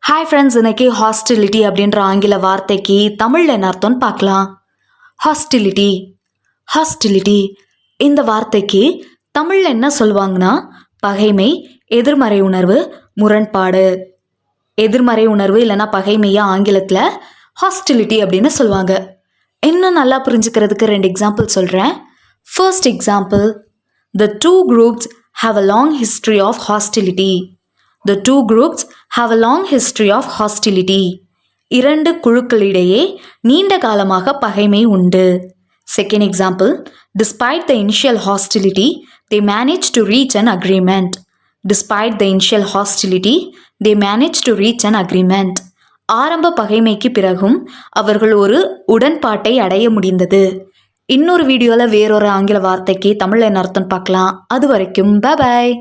Hi friends, இன்னைக்கு hostility அப்படின்ற ஆங்கில வார்த்தைக்கு தமிழில் என்ன அர்த்தம்னு பார்க்கலாம். ஹாஸ்டிலிட்டி ஹாஸ்டிலிட்டி இந்த வார்த்தைக்கு தமிழில் என்ன சொல்லுவாங்கன்னா, பகைமை, எதிர்மறை உணர்வு, முரண்பாடு. எதிர்மறை உணர்வு இல்லைன்னா பகைமையா ஆங்கிலத்தில் ஹாஸ்டிலிட்டி அப்படின்னு சொல்லுவாங்க. இன்னும் நல்லா புரிஞ்சுக்கிறதுக்கு 2 எக்ஸாம்பிள் சொல்கிறேன். First example, the two groups have a long history of hostility. The two groups have a long history of hostility. 2 குழுக்களிடையே நீண்ட காலமாக பகைமை உண்டு. Second example, despite the initial hostility, they managed to reach an agreement. Despite the initial hostility, they managed to reach an agreement. ஆரம்ப பகைமைக்கு பிறகும் அவர்கள் ஒரு உடன்பாட்டை அடைய முடிந்தது. இன்னொரு வீடியோவில் வேறொரு ஆங்கில வார்த்தைக்கு தமிழில் என்ன அர்த்தம் பார்க்கலாம். அது வரைக்கும் பை பாய்.